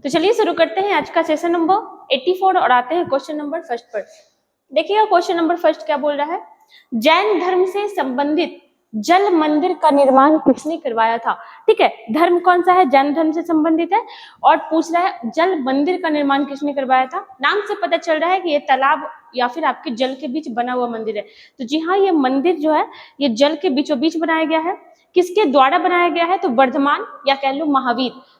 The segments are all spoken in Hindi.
तो चलिए शुरू करते हैं आज का सेशन नंबर 84 और आते हैं क्वेश्चन नंबर फर्स्ट पर। देखिएगा क्वेश्चन नंबर फर्स्ट क्या बोल रहा है, जैन धर्म से संबंधित जल मंदिर का निर्माण किसने करवाया था। ठीक है, धर्म कौन सा है, जैन धर्म से संबंधित है और पूछ रहा है जल मंदिर का निर्माण किसने करवाया था। नाम से पता चल रहा है कि ये तालाब या फिर आपके जल के बीच बना हुआ मंदिर है। तो जी हाँ, ये मंदिर जो है ये जल के बीचों बीच बनाया गया है। किसके द्वारा बनाया गया है, तो वर्धमान या कह लो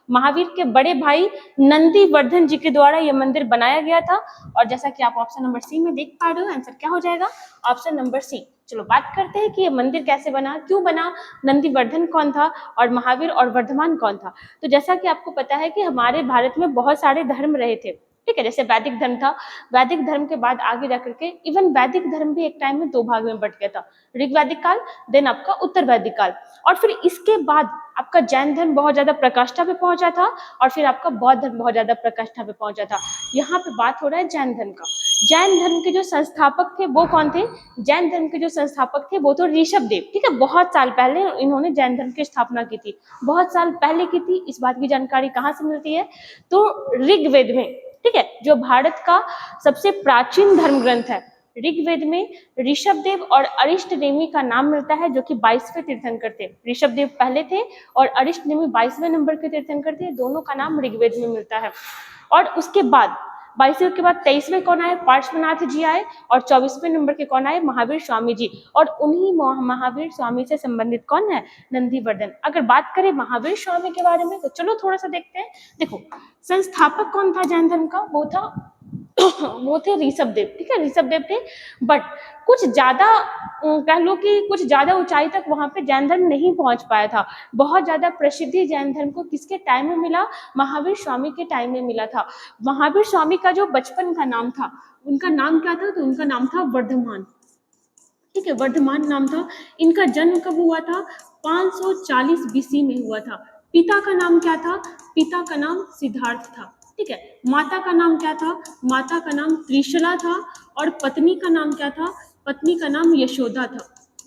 महावीर के बड़े भाई नंदीवर्धन जी के द्वारा यह मंदिर बनाया गया था। और जैसा कि आप ऑप्शन नंबर सी में देख पा रहे हो, आंसर क्या हो जाएगा, ऑप्शन नंबर सी। चलो बात करते हैं कि ये मंदिर कैसे बना, क्यों बना, नंदीवर्धन कौन था और महावीर और वर्धमान कौन था। तो जैसा कि आपको पता है कि हमारे भारत में बहुत सारे धर्म रहे थे। ठीक है, जैसे वैदिक धर्म था, वैदिक धर्म के बाद आगे जाकर के इवन वैदिक धर्म भी एक टाइम में दो भाग में बट गया था, ऋग वैदिक काल देन आपका उत्तर वैदिक काल। और फिर इसके बाद आपका जैन धर्म बहुत ज्यादा प्रकाष्ठा पे पहुंचा था और फिर आपका बौद्ध धर्म बहुत ज्यादा प्रकाष्ठा पे पहुंचा था। यहाँ पे बात हो रहा है जैन धर्म का। जैन धर्म के जो संस्थापक थे वो कौन थे, जैन धर्म के जो संस्थापक थे वो तो ऋषभ देव। ठीक है, बहुत साल पहले इन्होंने जैन धर्म की स्थापना की थी, बहुत साल पहले की थी। इस बात की जानकारी कहाँ से मिलती है, तो ऋग्वेद में। ठीक है, जो भारत का सबसे प्राचीन धर्म ग्रंथ है, ऋग्वेद में ऋषभ देव और अरिष्ट नेमि का नाम मिलता है, जो कि 22वें तीर्थंकर थे। ऋषभ देव पहले थे और अरिष्ट नेमि 22वें नंबर के तीर्थंकर थे। दोनों का नाम ऋग्वेद में मिलता है। और उसके बाद 22वें के बाद 23वें कौन आए, पार्श्वनाथ जी आए और 24वें नंबर के कौन आए, महावीर स्वामी जी। और उन्हीं महावीर स्वामी से संबंधित कौन है, नंदीवर्धन। अगर बात करें महावीर स्वामी के बारे में तो चलो थोड़ा सा देखते हैं। देखो, संस्थापक कौन था जैन धर्म का, वो थे ऋषभ देव। ठीक है, ऋषभ देव थे, बट कुछ ज्यादा कह लो कि कुछ ज्यादा ऊंचाई तक वहां पे जैन धर्म नहीं पहुंच पाया था। बहुत ज्यादा प्रसिद्धि जैन धर्म को किसके टाइम में मिला, महावीर स्वामी के टाइम में मिला था। महावीर स्वामी का जो बचपन का नाम था, उनका नाम क्या था, तो उनका नाम था वर्धमान। ठीक है, वर्धमान नाम था। इनका जन्म कब हुआ था, 540 बीसी में हुआ था। पिता का नाम क्या था, पिता का नाम सिद्धार्थ था। ठीक है, माता का नाम क्या था, माता का नाम त्रिशला था और पत्नी का नाम क्या था, पत्नी का नाम यशोदा था।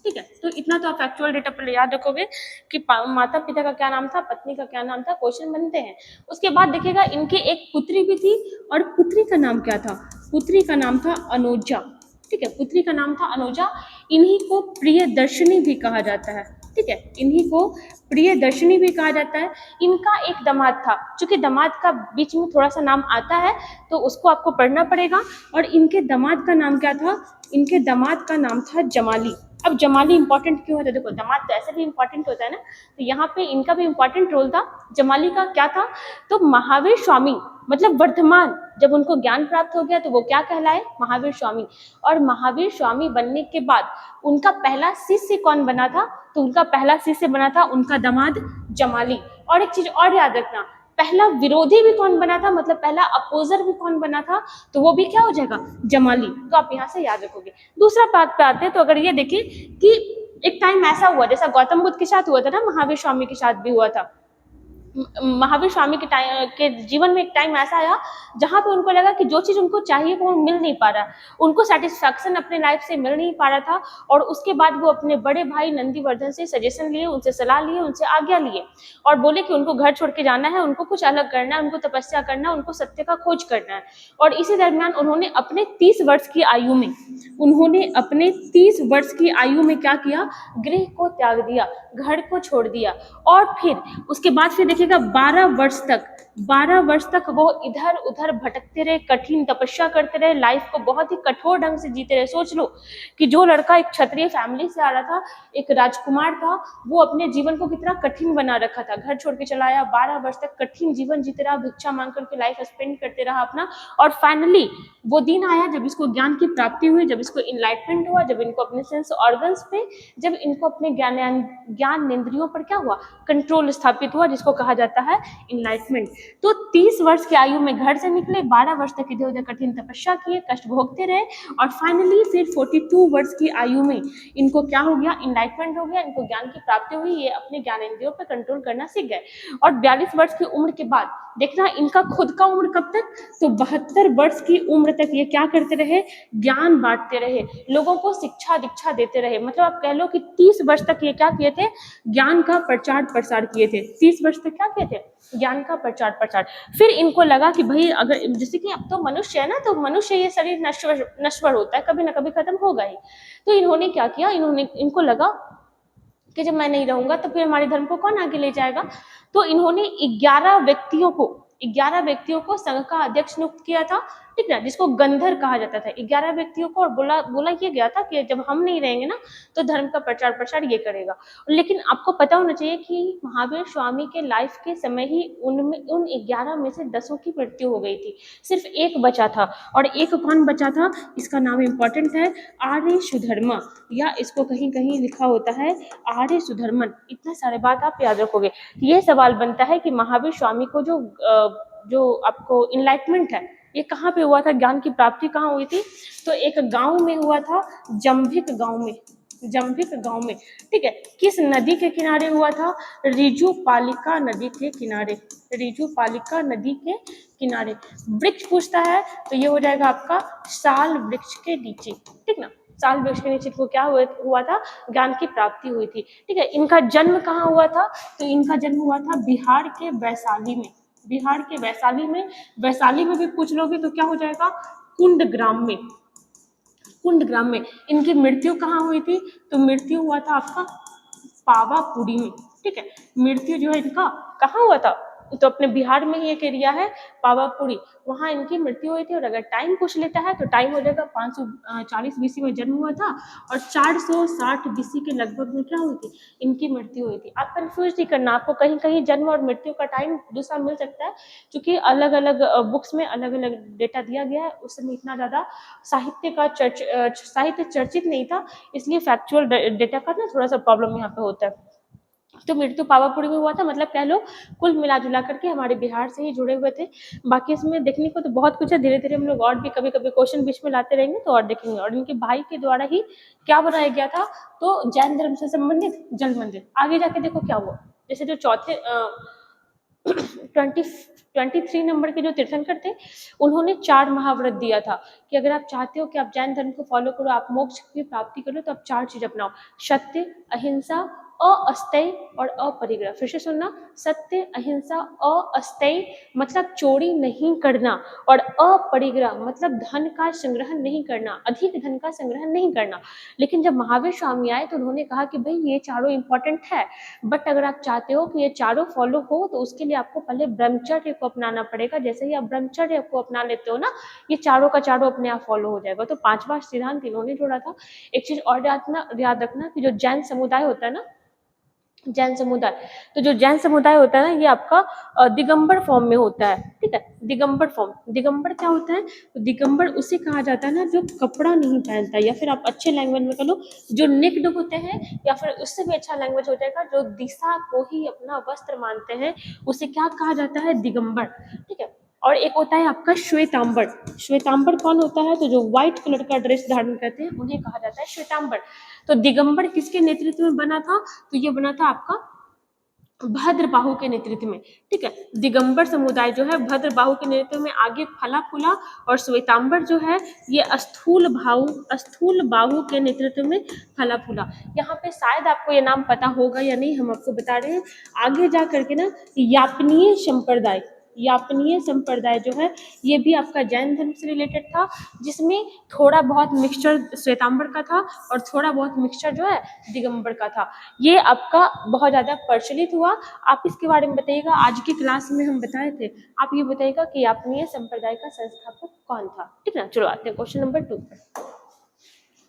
ठीक है, तो इतना तो आप फैक्चुअल डेटा पर याद रखोगे कि माता पिता का क्या नाम था, पत्नी का क्या नाम था, क्वेश्चन बनते हैं। उसके बाद देखिएगा इनकी एक पुत्री भी थी और पुत्री का नाम क्या था, पुत्री का नाम था अनुजा। ठीक है, पुत्री का नाम था अनुजा। इन्हीं को प्रियदर्शिनी भी कहा जाता है। ठीक है, इन्हीं को प्रियदर्शिनी भी कहा जाता है। इनका एक दामाद था, चूंकि दामाद का बीच में थोड़ा सा नाम आता है तो उसको आपको पढ़ना पड़ेगा। और इनके दामाद का नाम क्या था, इनके दामाद का नाम था जमाली। अब जमाली इंपॉर्टेंट क्यों होता है, देखो दामाद तो ऐसे भी इंपॉर्टेंट होता है ना, तो यहाँ पे इनका भी इंपॉर्टेंट रोल था। जमाली का क्या था, तो महावीर स्वामी मतलब वर्धमान जब उनको ज्ञान प्राप्त हो गया तो वो क्या कहलाए, महावीर स्वामी। और महावीर स्वामी बनने के बाद उनका पहला शिष्य कौन बना था, तो उनका पहला शिष्य बना था उनका दामाद जमाली। और एक चीज और याद रखना, पहला विरोधी भी कौन बना था, मतलब पहला अपोजर भी कौन बना था, तो वो भी क्या हो जाएगा, जमाली। तो आप यहाँ से याद रखोगे। दूसरा बात पे आते हैं, तो अगर ये देखें कि एक टाइम ऐसा हुआ जैसा गौतम बुद्ध के साथ हुआ था ना, महावीर स्वामी के साथ भी हुआ था। महावीर स्वामी के टाइम के जीवन में एक टाइम ऐसा आया जहां पे उनको लगा कि जो चीज उनको चाहिए वो मिल नहीं पा रहा, उनको सेटिस्फैक्शन अपने लाइफ से मिल नहीं पा रहा था। और उसके बाद वो अपने बड़े भाई नंदीवर्धन से सजेशन लिए, उनसे सलाह लिए, उनसे आज्ञा लिए और बोले कि उनको घर छोड़ के जाना है, उनको कुछ अलग करना है, उनको तपस्या करना है, उनको सत्य का खोज करना है। और इसी दरमियान उन्होंने अपने 30 वर्ष की आयु में, उन्होंने अपने 30 वर्ष की आयु में क्या किया, गृह को त्याग दिया, घर को छोड़ दिया। और फिर उसके बाद फिर देखिएगा 12 वर्ष तक वो इधर उधर भटकते रहे, कठिन तपस्या करते रहे, लाइफ को बहुत ही कठोर ढंग से जीते रहे। सोच लो कि जो लड़का एक क्षत्रिय फैमिली से आ रहा था, एक राजकुमार था, वो अपने जीवन को कितना कठिन बना रखा था, घर छोड़ के चला आया, 12 वर्ष तक कठिन जीवन जीते रहा, भिक्षा मांग करके लाइफ स्पेंड करते रहा अपना। और फाइनली वो दिन आया जब इसको ज्ञान की प्राप्ति हुई, जब इसको इनलाइटमेंट हुआ, जब इनको अपने सेंस ऑर्गन्स पे, जब इनको अपने ज्ञान इंद्रियों पर क्या हुआ, कंट्रोल स्थापित हुआ, जिसको कहा जाता है इनलाइटमेंट। तो 30 वर्ष की आयु में घर से निकले, 12 वर्ष तक इधर उधर कठिन तपस्या किए, कष्ट भोगते रहे और फाइनली फिर 42 वर्ष की आयु में इनको क्या हो गया, इनलाइटमेंट हो गया, इनको ज्ञान की प्राप्ति हुई, ये अपने ज्ञानेंद्रियों पर कंट्रोल करना सीख गए। और 42 वर्ष की उम्र के बाद देखना इनका खुद का उम्र कब तक, तो 72 वर्ष की उम्र तक ये क्या करते रहे, ज्ञान बांटते रहे, लोगों को शिक्षा दीक्षा देते रहे। मतलब आप कह लो कि 30 वर्ष तक ये क्या किए थे, ज्ञान का प्रचार प्रसार किए थे। 30 वर्ष तक क्या किए थे, ज्ञान का प्रचार प्रसार। फिर इनको लगा कि भाई अगर जैसे कि अब तो मनुष्य है ना, तो मनुष्य ये शरीर नश्वर होता है, कभी ना कभी खत्म होगा ही। तो इन्होंने क्या किया, इनको लगा कि जब मैं नहीं रहूंगा तो फिर हमारे धर्म को कौन आगे ले जाएगा। तो इन्होंने 11 व्यक्तियों को संघ का अध्यक्ष नियुक्त किया था, ठीक ना, जिसको गंधर कहा जाता था। 11 व्यक्तियों को, और बोला ये गया था कि जब हम नहीं रहेंगे ना तो धर्म का प्रचार प्रसार ये करेगा। लेकिन आपको पता होना चाहिए कि महावीर स्वामी के लाइफ के समय ही उन 11 में से 10 की मृत्यु हो गई थी, सिर्फ एक बचा था। और एक कौन बचा था, इसका नाम इंपॉर्टेंट है, आर्य सुधर्मा, या इसको कहीं कहीं लिखा होता है आर्य सुधर्मन। इतने सारे बात आप याद रखोगे। ये सवाल बनता है कि महावीर स्वामी को जो आपको इनलाइटमेंट है ये कहाँ पे हुआ था, ज्ञान की प्राप्ति कहाँ हुई थी। तो एक गांव में हुआ था, जंभिक गांव में, ठीक है। किस नदी के किनारे हुआ था, ऋजुपालिका नदी के किनारे। वृक्ष पूछता है तो ये हो जाएगा आपका साल वृक्ष के नीचे, ठीक ना। साल वृक्ष के नीचे को क्या हुआ था, ज्ञान की प्राप्ति हुई थी, ठीक है। इनका जन्म कहाँ हुआ था, तो इनका जन्म हुआ था बिहार के वैशाली में। वैशाली में भी पूछ लोगे तो क्या हो जाएगा, कुंडग्राम में। इनकी मृत्यु कहाँ हुई थी, तो मृत्यु हुआ था आपका पावापुरी में, ठीक है। मृत्यु जो है इनका कहाँ हुआ था, तो अपने बिहार में ही एक एरिया है पावापुरी, वहां इनकी मृत्यु हुई थी। और अगर टाइम पूछ लेता है तो टाइम हो जाएगा 540 बीसी में जन्म हुआ था, और 460 बीसी के लगभग में क्या हुई थी, इनकी मृत्यु हुई थी। आप कंफ्यूज नहीं करना, आपको कहीं कहीं जन्म और मृत्यु का टाइम दूसरा मिल सकता है, क्योंकि अलग अलग बुक्स में अलग अलग डेटा दिया गया है। उस समय इतना ज्यादा साहित्य चर्चित नहीं था, इसलिए फैक्चुअल डेटा का ना थोड़ा सा प्रॉब्लम यहाँ पे होता है। तो मृत्यु पावापुरी में हुआ था, मतलब कह लो कुल मिला जुला करके हमारे बिहार से ही जुड़े हुए थे। बाकी इसमें देखने को तो बहुत कुछ है, धीरे धीरे हम लोग और भी कभी कभी क्वेश्चन बीच में लाते रहेंगे तो और देखेंगे। और इनके भाई के द्वारा ही क्या बनाया गया था, तो जैन धर्म से संबंधित जल मंदिर। आगे जाके देखो क्या हुआ, जैसे जो चौथे 23 नंबर के जो तीर्थंकर थे, उन्होंने 4 महाव्रत दिया था कि अगर आप चाहते हो कि आप जैन धर्म को फॉलो करो, आप मोक्ष की प्राप्ति करो, तो आप 4 चीज अपनाओ, सत्य, अहिंसा, अस्थेय और अपरिग्रह। फिर से सुनना, सत्य, अहिंसा, अस्थेय मतलब चोरी नहीं करना, और अपरिग्रह मतलब धन का संग्रह नहीं करना, अधिक धन का संग्रह नहीं करना। लेकिन जब महावीर स्वामी आए तो उन्होंने कहा कि भाई ये चारों इंपॉर्टेंट है, बट अगर आप चाहते हो कि ये चारों फॉलो हो तो उसके लिए आपको पहले ब्रह्मचर्य को अपनाना पड़ेगा। जैसे ही आप ब्रह्मचर्य को अपना लेते हो ना, ये चारों का चारों अपने आप फॉलो हो जाएगा। तो 5वां सिद्धांत इन्होंने जोड़ा था। एक चीज और याद रखना कि जो जैन समुदाय होता है ना, जैन समुदाय, तो जो जैन समुदाय होता है ना, ये आपका दिगंबर फॉर्म में होता है, ठीक है। दिगंबर क्या होता है, तो दिगंबर उसे कहा जाता है ना जो कपड़ा नहीं पहनता, या फिर आप अच्छे लैंग्वेज में कह लो जो नेक्ड होते हैं, या फिर उससे भी अच्छा लैंग्वेज हो जाएगा जो दिशा को ही अपना वस्त्र मानते हैं, उसे क्या कहा जाता है, दिगंबर, ठीक है। और एक होता है आपका श्वेतांबर कौन होता है, तो जो व्हाइट कलर का ड्रेस धारण करते हैं उन्हें कहा जाता है श्वेतांबर। तो दिगंबर किसके नेतृत्व में बना था, तो ये बना था आपका भद्रबाहु के नेतृत्व में, ठीक है। दिगंबर समुदाय जो है भद्रबाहु के नेतृत्व में आगे फला फूला, और श्वेतांबर जो है ये स्थूल बाहु के नेतृत्व में फला फूला। यहाँ पे शायद आपको ये नाम पता होगा या नहीं, हम आपको बता रहे हैं। आगे जा करके ना यापनीय संप्रदाय जो है ये भी आपका जैन धर्म से रिलेटेड था, जिसमें थोड़ा बहुत मिक्सचर श्वेतांबर का था और थोड़ा बहुत मिक्सचर जो है दिगंबर का था। ये आपका बहुत ज्यादा प्रचलित हुआ। आप इसके बारे में बताइएगा, आज की क्लास में हम बताए थे, आप ये बताइएगा कि यापनीय संप्रदाय का संस्थापक कौन था, ठीक ना। चलो आते हैं क्वेश्चन नंबर 2 पर।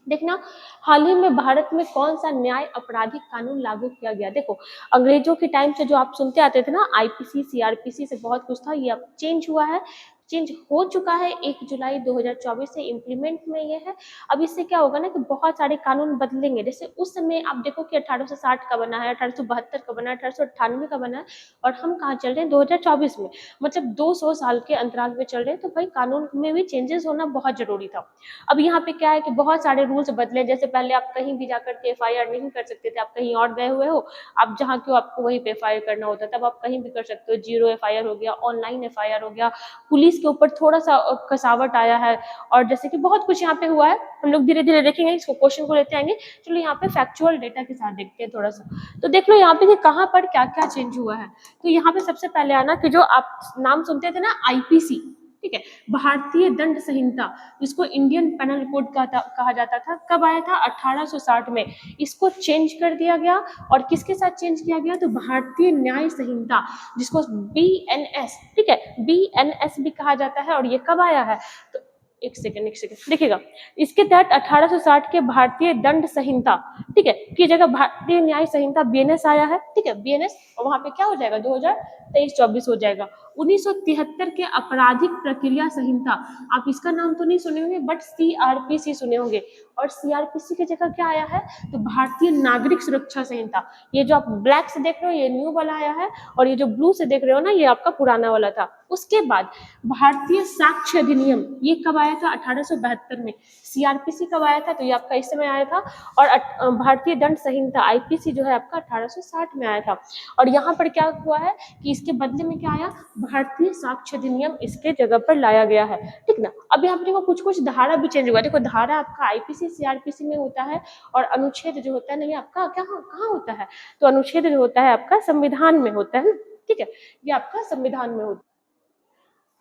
देखना, हाल ही में भारत में कौन सा न्याय आपराधिक कानून लागू किया गया। देखो, अंग्रेजों के टाइम से जो आप सुनते आते थे ना, आईपीसी सीआरपीसी से बहुत कुछ था, ये अब चेंज हुआ है, चेंज हो चुका है। 1 जुलाई 2024 से इम्प्लीमेंट में ये है। अब इससे क्या होगा ना कि बहुत सारे कानून बदलेंगे। जैसे उस समय आप देखो कि 1860 का बना है, 1872 का बना है, 1898 का बना है, और हम कहाँ चल रहे हैं, 2024 में, मतलब 200 साल के अंतराल में चल रहे हैं। तो भाई कानून में भी चेंजेस होना बहुत जरूरी था। अब यहाँ पे क्या है कि बहुत सारे रूल्स बदले। जैसे पहले आप कहीं भी जाकर के एफआईआर नहीं कर सकते थे, आप कहीं और गए हुए हो, आप जहाँ क्यों आपको वहीं पे एफआईआर करना होता, तब आप कहीं भी कर सकते हो। 0 एफआईआर हो गया, ऑनलाइन एफआईआर हो गया, पुलिस के ऊपर थोड़ा सा कसावट आया है, और जैसे कि बहुत कुछ यहाँ पे हुआ है, हम लोग धीरे धीरे देखेंगे, इसको क्वेश्चन को लेते आएंगे। चलो यहाँ पे फैक्चुअल डेटा के साथ देखते हैं थोड़ा सा। तो देख लो यहाँ पे कि कहाँ पर क्या क्या चेंज हुआ है। तो यहाँ पे सबसे पहले आना कि जो आप नाम सुनते थे ना आईपीसी, ठीक है, भारतीय दंड संहिता, जिसको इंडियन पेनल कोड कहा जाता था, कब आया था? 1860 में। इसको चेंज कर दिया गया, और किसके साथ चेंज किया गया? तो भारतीय न्याय संहिता, जिसको बीएनएस, ठीक है, बीएनएस भी कहा जाता है, और ये कब आया है? तो एक सेकंड देखिएगा, इसके तहत 1860 के भारतीय दंड संहिता, ठीक है, की जगह भारतीय न्याय संहिता बीएनएस आया है, ठीक है, बीएनएस, और वहां पे क्या हो जाएगा? 2023-24 हो जाएगा। 1973 के आपराधिक प्रक्रिया संहिता, आप इसका नाम तो नहीं सुने होंगे, बट सीआरपीसी सुने होंगे, और सीआरपीसी की जगह क्या आया है? तो भारतीय नागरिक सुरक्षा संहिता। ये जो आप ब्लैक से देख रहे हो ये न्यू वाला आया है, और ये जो ब्लू से देख रहे हो ना ये आपका पुराना वाला था। उसके बाद भारतीय साक्ष्य अधिनियम, ये कब आया था? 1872 में। सीआरपीसी कब आया था? तो ये आपका इस समय आया था। और भारतीय दंड संहिता आईपीसी जो है आपका 1860 में आया था। और यहाँ पर क्या हुआ है कि इसके बदले में क्या आया? भारतीय साक्ष्य अधिनियम इसके जगह पर लाया गया है, ठीक ना। अब यहाँ पर देखो कुछ कुछ धारा भी चेंज हुआ। देखो धारा आपका आईपीसी सीआरपीसी में होता है, और अनुच्छेद जो होता है ना ये आपका कहाँ होता है? तो अनुच्छेद जो होता है आपका संविधान में होता है ना, ठीक है, ये आपका संविधान में होता है।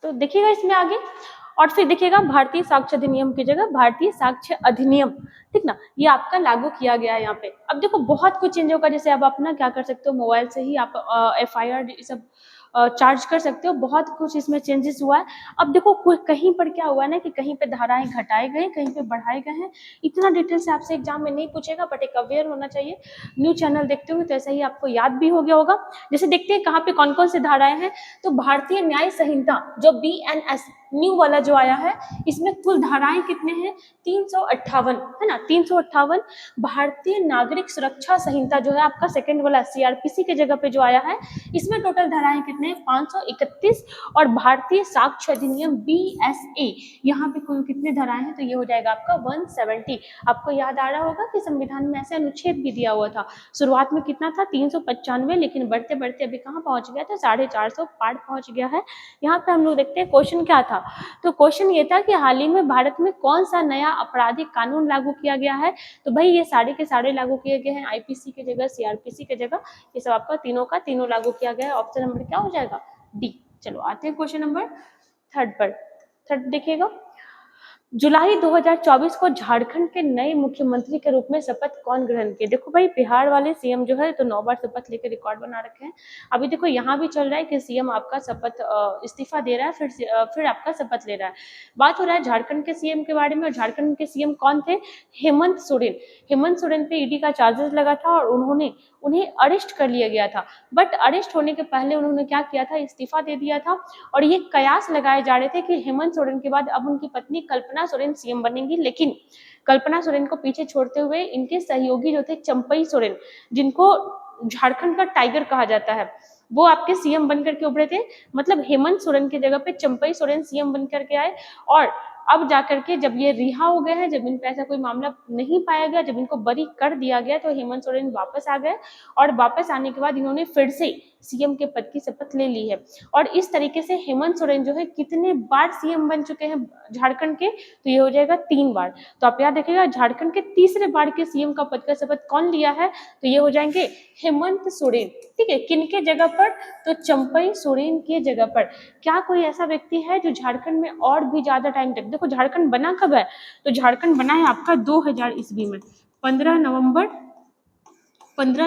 तो देखिएगा इसमें आगे, और फिर देखिएगा भारतीय साक्ष्य अधिनियम की जगह भारतीय साक्ष्य अधिनियम, ठीक ना, ये आपका लागू किया गया है यहाँ पे। अब देखो बहुत कुछ चेंज होगा, जैसे अब अपना क्या कर सकते हो, मोबाइल से ही आप एफआईआर सब चार्ज कर सकते हो। बहुत कुछ इसमें चेंजेस हुआ है। अब देखो कहीं पर क्या हुआ है ना कि कहीं पे धाराएं घटाए गए, कहीं पे बढ़ाए गए हैं। इतना डिटेल से आपसे एग्जाम में नहीं पूछेगा, बट एक अवेयर होना चाहिए। न्यू चैनल देखते होंगे तो ऐसा ही आपको याद भी हो गया होगा। जैसे देखते हैं कहाँ पे कौन कौन से धाराएं हैं। तो भारतीय न्याय संहिता जो बीएनएस न्यू वाला जो आया है, इसमें कुल धाराएं कितने हैं? 358 है ना, 358। भारतीय नागरिक सुरक्षा संहिता जो है आपका सेकंड वाला सीआरपीसी के जगह पे जो आया है, इसमें टोटल धाराएं कितने हैं? 531। और भारतीय साक्ष्य अधिनियम बीएसए, यहाँ पे कुल कितने धाराएं हैं? तो ये हो जाएगा आपका 170। आपको याद आ रहा होगा कि संविधान में ऐसे अनुच्छेद भी दिया हुआ था। शुरुआत में कितना था? 395, लेकिन बढ़ते बढ़ते अभी कहाँ पहुंच गया था? 450 पार पहुंच गया है। यहाँ पे हम लोग देखते हैं क्वेश्चन क्या था। तो क्वेश्चन ये था कि हाल ही में भारत में कौन सा नया आपराधिक कानून लागू किया गया है? तो भाई ये सारे के सारे लागू किए गए हैं, आईपीसी की जगह सीआरपीसी की जगह, ये सब आपका तीनों का तीनों लागू किया गया है। ऑप्शन नंबर क्या हो जाएगा? डी। चलो आते हैं क्वेश्चन नंबर थर्ड पर। थर्ड देखिएगा, जुलाई 2024 को झारखंड के नए मुख्यमंत्री के रूप में शपथ कौन ग्रहण किए? देखो भाई बिहार वाले सीएम जो है तो 9 बार शपथ लेकर रिकॉर्ड बना रखे हैं। अभी देखो यहाँ भी चल रहा है कि सीएम आपका शपथ इस्तीफा दे रहा है, फिर आपका शपथ ले रहा है। बात हो रहा है झारखंड के सीएम के बारे में, और झारखंड के सीएम कौन थे? हेमंत सोरेन। हेमंत सोरेन पे ईडी का चार्जेस लगा था, और उन्हें अरेस्ट कर लिया गया था। बट अरेस्ट होने के पहले उन्होंने क्या किया था? इस्तीफा दे दिया था। और ये कयास लगाए जा रहे थे कि हेमंत सोरेन के बाद अब उनकी पत्नी कल्पना सोरेन सीएम बनेंगी, लेकिन कल्पना सोरेन को पीछे छोड़ते हुए इनके सहयोगी जो थे चंपई सोरेन, जिनको झारखंड का टाइगर कहा जाता है, वो आपके सीएम बनकर के उभरे थे। मतलब हेमंत सोरेन की जगह पे चंपई सोरेन सीएम बनकर के आए, और अब जाकर के जब ये रिहा हो गए हैं, जब इन पे ऐसा कोई मामला नहीं पाया गया, जब इनको बरी कर दिया गया, तो हेमंत सोरेन वापस आ गए। और वापस आने के बाद इन्होंने फिर से सीएम के पद की शपथ ले ली है। और इस तरीके से हेमंत सोरेन जो है कितने बार सीएम बन चुके हैं झारखंड के? तो ये हो जाएगा 3 बार। तो आप याद रखिएगा झारखंड के तीसरे बार के सीएम का पद का शपथ कौन लिया है? तो ये हो जाएंगे हेमंत सोरेन, ठीक है। किनके जगह पर? तो चंपई सोरेन के जगह पर। क्या कोई ऐसा व्यक्ति है जो झारखंड में और भी ज्यादा टाइम तक, देखो झारखंड बना कब है? तो झारखंड बना है आपका 2000 ईस्वी में, 15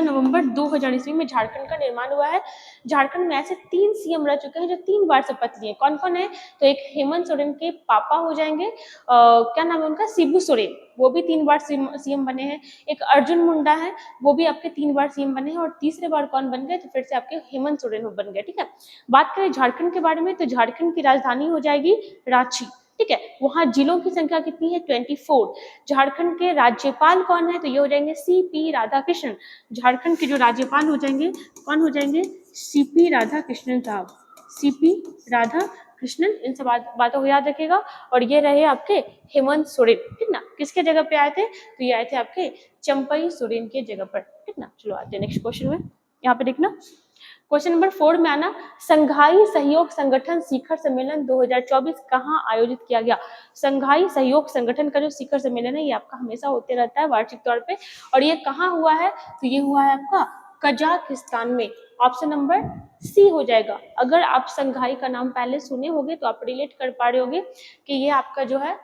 नवंबर 2000 ईस्वी में झारखंड का निर्माण हुआ है। झारखंड में ऐसे 3 सीएम रह चुके हैं जो 3 बार शपथ लिए। कौन कौन है? तो एक हेमंत सोरेन के पापा हो जाएंगे, क्या नाम है उनका? शिबू सोरेन, वो भी 3 बार सीएम बने हैं। एक अर्जुन मुंडा है, वो भी आपके 3 बार सीएम बने हैं। और तीसरे बार कौन बन गए? तो फिर से आपके हेमंत सोरेन बन गए, ठीक है। बात करें झारखंड के बारे में, तो झारखंड की राजधानी हो जाएगी रांची, ठीक है। वहां जिलों की संख्या कितनी है? 24। झारखंड के राज्यपाल कौन है? तो ये हो जाएंगे सीपी राधाकृष्णन। झारखंड के जो राज्यपाल हो जाएंगे, कौन हो जाएंगे? सीपी राधाकृष्णन साहब, सीपी राधाकृष्णन। इन सब बातों को याद रखिएगा। और ये रहे आपके हेमंत सोरेन, ठीक ना। किसके जगह पे आए थे? तो ये आए थे आपके चंपई सोरेन के जगह पर, ठीक ना। चलो आते हैं नेक्स्ट क्वेश्चन में। यहाँ पे देखना, क्वेश्चन नंबर 4 में आना, संघाई सहयोग संगठन शिखर सम्मेलन 2024 कहाँ आयोजित किया गया। संघाई सहयोग संगठन का जो शिखर सम्मेलन है ये आपका हमेशा होते रहता है वार्षिक तौर पे, और ये कहाँ हुआ है, तो ये हुआ है आपका कजाकिस्तान में। ऑप्शन नंबर सी हो जाएगा। अगर आप संघाई का नाम पहले सुने होंगे तो आप रिलेट कर पा रहे होंगे कि ये आपका जो है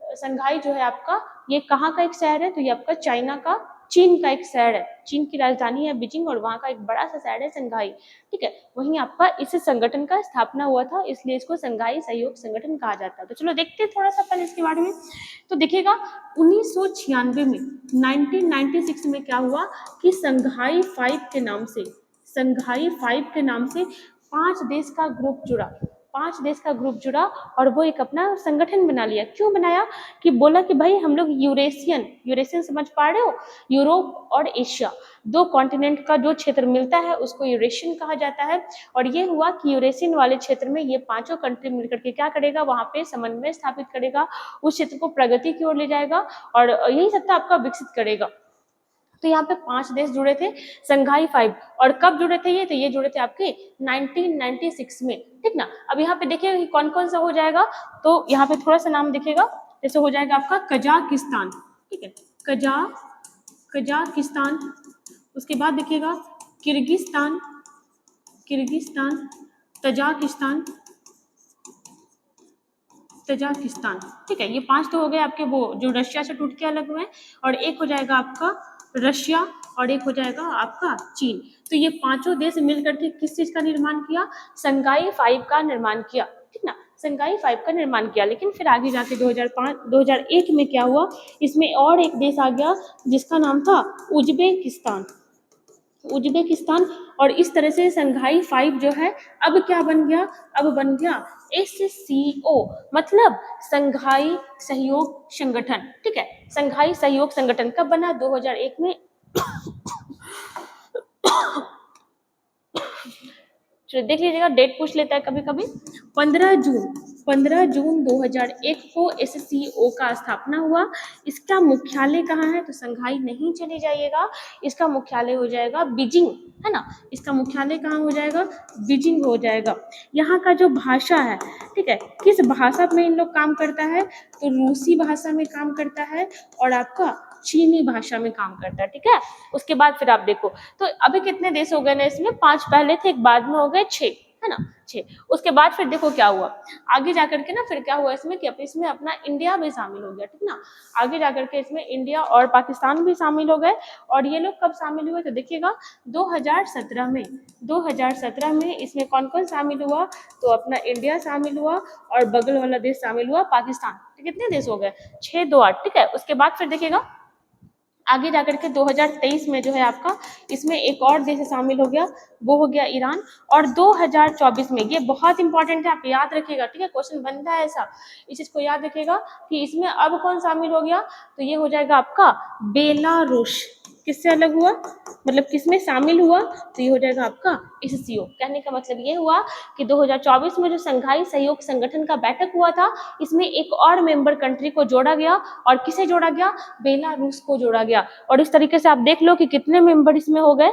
संघाई जो है आपका ये कहाँ का एक शहर है, तो ये आपका चाइना का, चीन का एक शहर है, चीन की राजधानी है बीजिंग और वहाँ का एक बड़ा सा शहर है संघाई, ठीक है। वहीं आपका इस संगठन का स्थापना हुआ था, इसलिए इसको संघाई सहयोग संगठन कहा जाता है। तो चलो देखते हैं थोड़ा सा अपन इसके बारे में। तो देखिएगा 1996 में 1996 में क्या हुआ कि संघाई 5 के नाम से, संघाई 5 के नाम से 5 देश का ग्रुप जुड़ा, 5 देश का ग्रुप जुड़ा और वो एक अपना संगठन बना लिया। क्यों बनाया कि बोला कि भाई हम लोग यूरेशियन, यूरेशियन समझ पा रहे हो, यूरोप और एशिया दो कॉन्टिनेंट का जो क्षेत्र मिलता है उसको यूरेशियन कहा जाता है। और ये हुआ कि यूरेशियन वाले क्षेत्र में ये पांचों कंट्री मिलकर के क्या करेगा, वहां पे समन्वय स्थापित करेगा, उस क्षेत्र को प्रगति की ओर ले जाएगा और यही सत्ता आपका विकसित करेगा। तो यहाँ पे 5 देश जुड़े थे संघाई 5। और कब जुड़े थे ये, तो ये जुड़े थे आपके 1996 में, ठीक ना। अब यहाँ पे देखिए कौन कौन सा हो जाएगा, तो यहाँ पे थोड़ा सा नाम दिखेगा, जैसे हो जाएगा आपका कजाकिस्तान, ठीक है, कजाकिस्तान। उसके बाद देखिएगा किर्गिस्तान, किर्गिस्तान, तजाकिस्तान, तजाकिस्तान, ठीक है। ये 5 तो हो गए आपके वो जो रशिया से टूट के अलग हुए, और एक हो जाएगा आपका रशिया और एक हो जाएगा आपका चीन। तो ये पांचों देश मिलकर के किस चीज का निर्माण किया, संघाई 5 का निर्माण किया, ठीक ना, संघाई 5 का निर्माण किया। लेकिन फिर आगे जाके 2001 में क्या हुआ, इसमें और एक देश आ गया जिसका नाम था उज्बेकिस्तान, उज्बेकिस्तान। और इस तरह से संघाई 5 जो है अब क्या बन गया, अब बन गया SCO, मतलब संघाई सहयोग संगठन, ठीक है। संघाई सहयोग संगठन कब बना, 2001 में। चलो देख लीजिएगा, डेट पूछ लेता है कभी कभी। 15 जून 2001 को SCO का स्थापना हुआ। इसका मुख्यालय कहाँ है, तो संघाई नहीं चले जाइएगा, इसका मुख्यालय हो जाएगा बीजिंग, है ना। इसका मुख्यालय कहाँ हो जाएगा, बीजिंग हो जाएगा। यहाँ का जो भाषा है, ठीक है, किस भाषा में इन लोग काम करता है, तो रूसी भाषा में काम करता है और आपका चीनी भाषा में काम करता है, ठीक है। उसके बाद फिर आप देखो तो अभी कितने देश हो गए ना इसमें, 5 पहले थे, एक बाद में हो गए 6, है ना, 6। उसके बाद फिर देखो क्या हुआ आगे जाकर के ना, फिर क्या हुआ इसमें कि इसमें अपना इंडिया भी शामिल हो गया, ठीक ना। आगे जाकर के इसमें इंडिया और पाकिस्तान भी शामिल हो गए। और ये लोग कब शामिल हुए, तो देखिएगा 2017 में, 2017 में इसमें कौन कौन शामिल हुआ, तो अपना इंडिया शामिल हुआ और बगल वाला देश शामिल हुआ पाकिस्तान। तो कितने देश हो गए, 6, 2, 8, ठीक है। उसके बाद फिर देखिएगा आगे जाकर के 2023 में जो है आपका इसमें एक और देश शामिल हो गया, वो हो गया ईरान। और 2024 में, ये बहुत इंपॉर्टेंट है, आप याद रखिएगा, ठीक है, क्वेश्चन बनता है ऐसा, इस चीज को याद रखिएगा कि इसमें अब कौन शामिल हो गया, तो ये हो जाएगा आपका बेलारूस। किससे अलग हुआ, मतलब किसमें शामिल हुआ, तो ये हो जाएगा आपका SCO। कहने का मतलब ये हुआ कि 2024 में जो संघाई सहयोग संगठन का बैठक हुआ था, इसमें एक और मेंबर कंट्री को जोड़ा गया, और किसे जोड़ा गया, बेलारूस को जोड़ा गया। और इस तरीके से आप देख लो कि कितने मेंबर इसमें हो गए,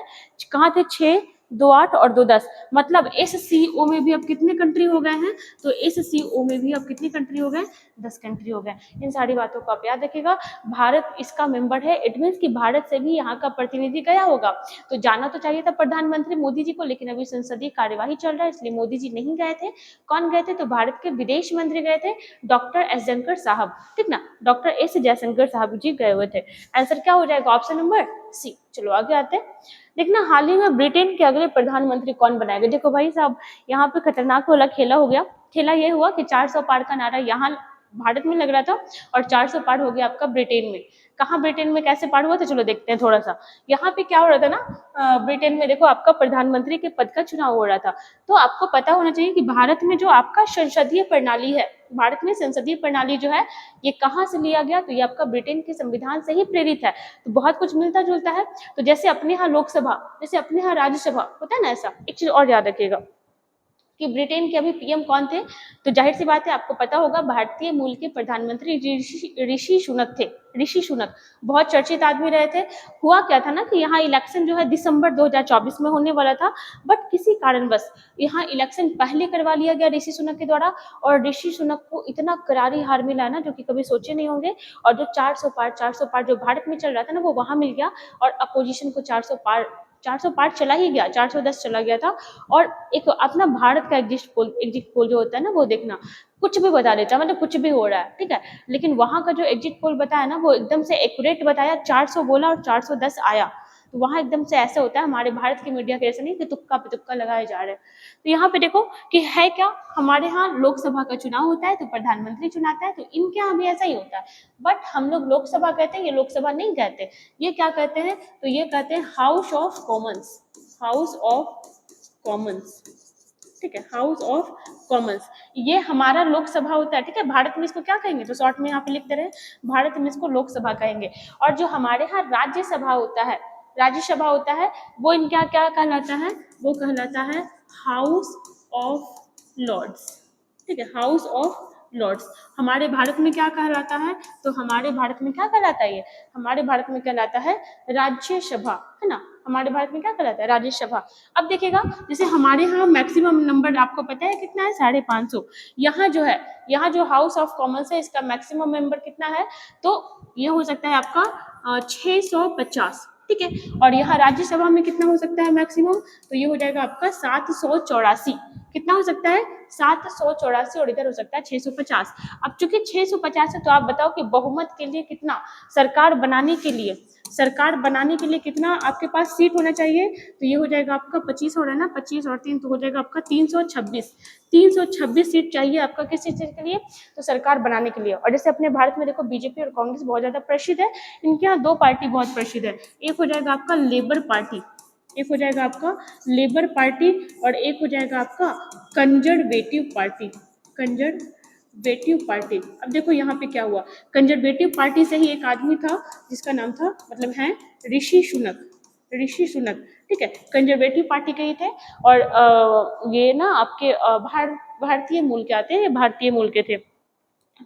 कहाँ थे, 6, 2, 8 और 2, 10, मतलब SCO में भी अब कितने कंट्री हो गए हैं, तो SCO में भी अब कितनी कंट्री हो गए, 10 कंट्री हो गए। इन सारी बातों को आप याद रखिएगा। भारत इसका मेंबर है, इट मीन्स कि भारत से भी यहाँ का प्रतिनिधि गया होगा, तो जाना तो चाहिए था प्रधानमंत्री मोदी जी को, लेकिन अभी संसदीय कार्यवाही चल रहा है इसलिए मोदी जी नहीं गए थे। कौन गए थे, तो भारत के विदेश मंत्री गए थे, डॉक्टर एस जयशंकर साहब, ठीक ना, डॉक्टर एस जयशंकर साहब जी गए हुए थे। आंसर क्या हो जाएगा, ऑप्शन नंबर सी। चलो आगे आते हैं। देखना हाल ही में ब्रिटेन के अगले प्रधानमंत्री कौन बनाएगा। देखो भाई साहब, यहाँ पे खतरनाक वाला खेला हो गया। खेला ये हुआ कि 400 पार का नारा यहाँ भारत में लग रहा था और 400 पार हो गया आपका ब्रिटेन में। कहाँ ब्रिटेन में कैसे पार हुआ, तो चलो देखते हैं थोड़ा सा। यहाँ पे क्या हो रहा था ना, ब्रिटेन में देखो आपका प्रधानमंत्री के पद का चुनाव हो रहा था। तो आपको पता होना चाहिए कि भारत में जो आपका संसदीय प्रणाली है, भारत में संसदीय प्रणाली जो है ये कहाँ से लिया गया, तो ये आपका ब्रिटेन के संविधान से ही प्रेरित है। तो बहुत कुछ मिलता जुलता है। तो जैसे अपने यहाँ लोकसभा, जैसे अपने यहाँ राज्यसभा होता है ना, ऐसा एक चीज और याद रखिएगा, कि ब्रिटेन के अभी पीएम कौन थे, तो जाहिर सी बात है आपको पता होगा, भारतीय मूल के प्रधानमंत्री ऋषि सुनक थे। ऋषि सुनक बहुत चर्चित आदमी रहे थे। हुआ क्या था ना कि यहाँ इलेक्शन जो है दिसंबर 2024 में होने वाला था, बट किसी कारणवश यहाँ इलेक्शन पहले करवा लिया गया ऋषि सुनक के द्वारा, और ऋषि सुनक को इतना करारी हार मिला ना, जो कि कभी सोचे नहीं होंगे। और जो 400 पार जो भारत में चल रहा था ना, वो वहां मिल गया, और अपोजिशन को 400 पार चला ही गया, 410 चला गया था। और एक अपना भारत का एग्जिट पोल जो होता है ना, वो देखना कुछ भी बता देता है, मतलब कुछ भी हो रहा है, ठीक है। लेकिन वहां का जो एग्जिट पोल बताया ना, वो एकदम से एक्यूरेट बताया, 400 बोला और 410 आया। तो वहां एकदम से ऐसे होता है, हमारे भारत की मीडिया के ऐसे नहीं कि तुक्का पे तुक्का लगाए जा रहे हैं। तो यहाँ पे देखो कि है क्या, हमारे यहाँ लोकसभा का चुनाव होता है तो प्रधानमंत्री चुनाता है, तो इनके यहाँ भी ऐसा ही होता है। बट हम लोग लोकसभा कहते हैं, ये लोकसभा नहीं कहते, ये क्या कहते हैं, तो ये कहते हैं house of Commons. House of Commons, ठीक है, हाउस ऑफ कॉमन्स। ये हमारा लोकसभा होता है, ठीक है। भारत में इसको क्या कहेंगे, तो शॉर्ट में यहाँ पे लिखते रहे, भारत में इसको लोकसभा कहेंगे। और जो हमारे यहाँ राज्यसभा होता है, राज्यसभा होता है, वो इनका क्या कहलाता है, वो कहलाता है हाउस ऑफ लॉर्ड्स, ठीक है, हाउस ऑफ लॉर्ड्स। हमारे भारत में क्या कहलाता है, तो हमारे भारत में क्या कहलाता है, ये हमारे भारत में कहलाता है राज्यसभा, है ना। हमारे भारत में क्या कहलाता है, राज्यसभा। अब देखिएगा, जैसे हमारे यहाँ मैक्सिमम नंबर आपको पता है कितना है, 550। यहाँ जो है, यहाँ जो हाउस ऑफ कॉमन्स है, इसका मैक्सिमम मेंबर कितना है, तो ये हो सकता है आपका 650, ठीक है। और यहाँ राज्यसभा में कितना हो सकता है मैक्सिमम, तो ये हो जाएगा आपका 784। कितना हो सकता है, 784, और इधर हो सकता है 650। अब चूंकि 650 है, तो आप बताओ कि बहुमत के लिए कितना, सरकार बनाने के लिए, सरकार बनाने के लिए कितना आपके पास सीट होना चाहिए, तो ये हो जाएगा आपका 25 हो रहा है ना, 25 और 3 तो हो जाएगा आपका 326। 326 सीट चाहिए आपका किस चीज के लिए, तो सरकार बनाने के लिए। और जैसे अपने भारत में देखो, बीजेपी और कांग्रेस बहुत ज्यादा प्रसिद्ध है, इनके यहाँ 2 पार्टी बहुत प्रसिद्ध है। एक हो जाएगा आपका लेबर पार्टी, एक हो जाएगा आपका लेबर पार्टी, और एक हो जाएगा आपका कंजर्वेटिव पार्टी, कंजर्वेटिव पार्टी। अब देखो यहाँ पे क्या हुआ, कंजर्वेटिव पार्टी से ही एक आदमी था जिसका नाम था, मतलब है ऋषि सुनक, ऋषि सुनक, ठीक है, कंजर्वेटिव पार्टी के ही थे। और ये ना आपके भारतीय मूल के आते हैं, ये भारतीय मूल के थे।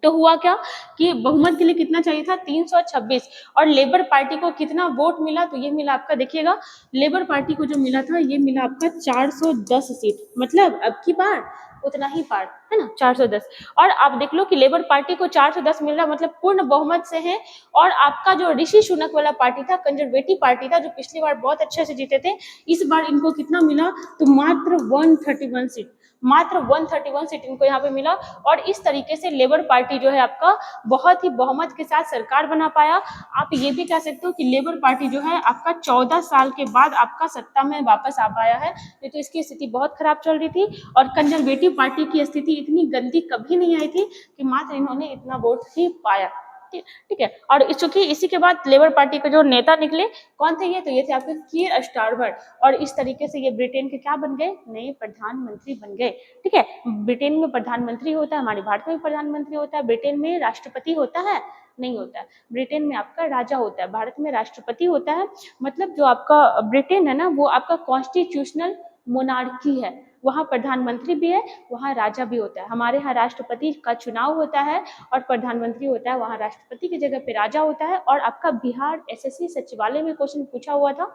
तो हुआ क्या कि बहुमत के लिए कितना चाहिए था, 326। और लेबर पार्टी को कितना वोट मिला, तो ये मिला आपका, देखिएगा लेबर पार्टी को जो मिला था, ये मिला आपका 410 सीट, मतलब अब की बार उतना ही पार, है ना, 410। और आप देख लो कि लेबर पार्टी को 410 मिल रहा, मतलब पूर्ण बहुमत से है। और आपका जो ऋषि सुनक वाला पार्टी था, कंजर्वेटिव पार्टी था, जो पिछली बार बहुत अच्छे से जीते थे, इस बार इनको कितना मिला, तो मात्र 131 सीट, मात्र 131 सीट इनको यहाँ पे मिला। और इस तरीके से लेबर पार्टी जो है आपका बहुत ही बहुमत के साथ सरकार बना पाया। आप ये भी कह सकते हो कि लेबर पार्टी जो है आपका 14 साल के बाद आपका सत्ता में वापस आ पाया है, नहीं तो इसकी स्थिति बहुत खराब चल रही थी। और कंजर्वेटिव पार्टी की स्थिति इतनी गंदी कभी नहीं आई थी कि मात्र इन्होंने इतना वोट ही पाया, ठीक है। और चूंकि इसी के बाद लेबर पार्टी के जो नेता निकले, कौन थे ये, तो ये थे आपके कीर स्टारमर। और इस तरीके से ये ब्रिटेन के क्या बन गए, नए प्रधानमंत्री बन गए, ठीक है। ब्रिटेन में प्रधानमंत्री होता है, हमारे भारत में भी प्रधानमंत्री होता है। ब्रिटेन में राष्ट्रपति होता है, नहीं होता है। ब्रिटेन में आपका राजा होता है, भारत में राष्ट्रपति होता है। मतलब जो आपका ब्रिटेन है ना, वो आपका कॉन्स्टिट्यूशनल मोनार्की है, वहाँ प्रधानमंत्री भी है, वहाँ राजा भी होता है। हमारे यहाँ राष्ट्रपति का चुनाव होता है और प्रधानमंत्री होता है, वहाँ राष्ट्रपति की जगह पे राजा होता है। और आपका बिहार एसएससी सचिवालय में क्वेश्चन पूछा हुआ था,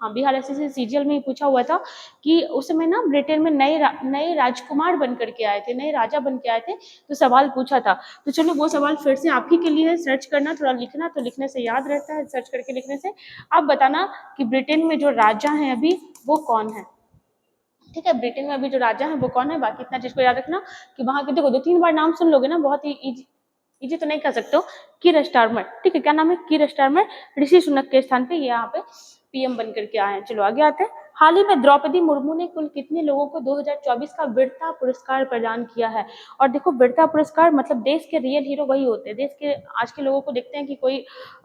हाँ बिहार एसएससी सीजीएल में ही पूछा हुआ था कि उस समय ना ब्रिटेन में नए राजकुमार बन करके आए थे, नए राजा बन के आए थे, तो सवाल पूछा था। तो चलो वो सवाल फिर से आप ही के लिए है, सर्च करना, थोड़ा लिखना, तो लिखने से याद रहता है, सर्च करके लिखने से। आप बताना कि ब्रिटेन में जो राजा है अभी वो कौन है, ठीक है। ब्रिटेन में अभी जो राजा है वो कौन है। बाकी इतना चीज को याद रखना कि वहां के देखो 2-3 बार नाम सुन लोगे ना, बहुत ही इजी तो नहीं कह सकते हो, कीर स्टारमर, ठीक है, क्या नाम है, कीर स्टारमर। ऋषि सुनक के स्थान पे ये यहाँ पे पीएम बन करके आए हैं। चलो आगे आते हैं। हाल ही में द्रौपदी मुर्मू ने कुल कितने लोगों को 2024 का वीरता पुरस्कार प्रदान किया है। और देखो वीरता पुरस्कार मतलब देश के रियल हीरो वही होते हैं, देश के आज के लोगों को देखते हैं कि कोई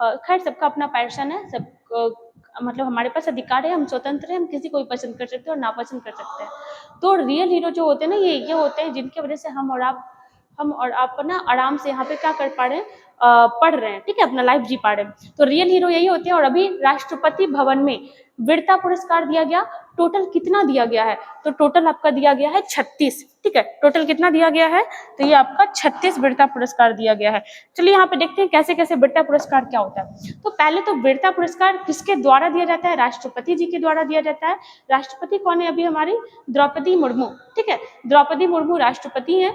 खैर सबका अपना पैशन है, सब मतलब हमारे पास अधिकार है, हम स्वतंत्र हैं, हम किसी को भी पसंद कर सकते हैं और नापसंद कर सकते हैं। तो रियल हीरो जो होते हैं ना, ये होते हैं जिनकी वजह से हम और आप ना आराम से यहाँ पे क्या कर पा रहे हैं, पढ़ रहे हैं, ठीक है, अपना लाइफ जी पा रहे हैं। तो रियल हीरो यही होते हैं। और अभी राष्ट्रपति भवन में वीरता पुरस्कार दिया गया, टोटल कितना दिया गया है, तो टोटल आपका दिया गया है 36, ठीक है, टोटल कितना दिया गया है, तो ये आपका 36 वीरता पुरस्कार दिया गया है। चलिए यहाँ पे देखते हैं कैसे कैसे वीरता पुरस्कार क्या होता है। तो पहले तो वीरता पुरस्कार किसके द्वारा दिया जाता है, राष्ट्रपति जी के द्वारा दिया जाता है। राष्ट्रपति कौन है, अभी हमारी द्रौपदी मुर्मू, ठीक है, द्रौपदी मुर्मू राष्ट्रपति है।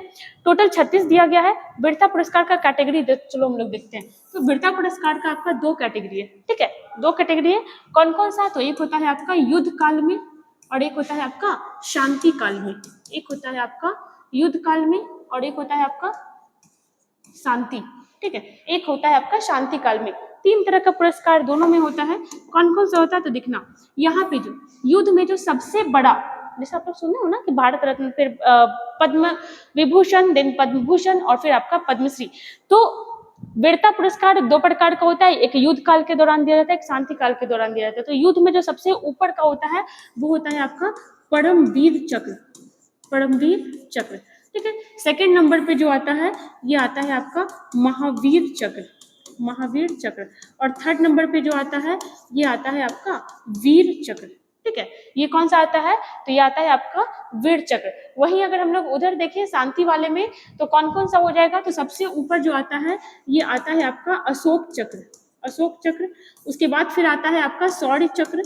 टोटल 36 दिया गया है। वीरता पुरस्कार का कैटेगरी चलो हम लोग देखते हैं। तो वीरता पुरस्कार का आपका 2 कैटेगरी है, ठीक है, 2 कैटेगरी है। कौन कौन सा, तो एक होता है आपका युद्ध काल में और एक होता है आपका शांति काल में। एक होता है आपका युद्ध काल में और एक होता है आपका शांति, ठीक है, एक होता है आपका शांति काल में। 3 तरह का पुरस्कार दोनों में होता है। कौन कौन सा होता है, तो देखना यहाँ पे जो युद्ध में जो सबसे बड़ा, जैसे आप लोग सुने हो ना कि भारत रत्न, फिर पद्म विभूषण, देन पद्म भूषण और फिर आपका पद्मश्री। तो वीरता पुरस्कार 2 प्रकार का होता है, एक युद्ध काल के दौरान दिया जाता है, एक शांति काल के दौरान दिया जाता है। तो युद्ध में जो सबसे ऊपर का होता है वो होता है आपका परमवीर चक्र, परमवीर चक्र, ठीक है। सेकंड नंबर पे जो आता है ये आता है आपका महावीर चक्र, महावीर चक्र। और थर्ड नंबर पे जो आता है ये आता है आपका वीर चक्र, ठीक है। ये कौन सा आता है, तो ये आता है आपका वीर चक्र। वहीं अगर हम लोग उधर देखें शांति वाले में, तो कौन कौन सा हो जाएगा, तो सबसे ऊपर जो आता है ये आता है आपका अशोक चक्र, अशोक चक्र। उसके बाद फिर आता है आपका शौर्य चक्र,